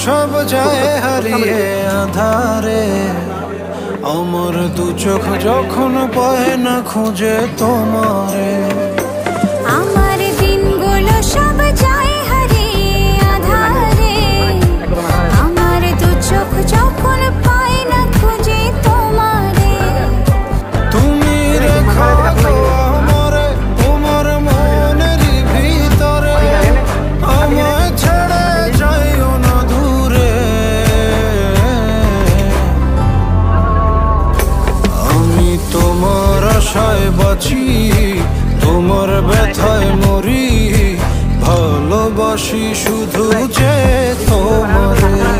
সব যায় হারিয়ে আধারে, আমার দু চোখ যখন পায় না খুঁজে তোমারে। আমার দিনগুলো সব যায় হারিয়ে আধারে, আমার দু চোখ যখন পায় না খুঁজে তোমারে। তুমি রেখো তো আমারে তোমার মনের ভিতরে, আমায় ছেড়ে যাইও না দূরে। আমি তোমার আশায় বাঁচি, তোমার ব্যথায় মরি, ভালোবাসি শুধু যে তোমারে।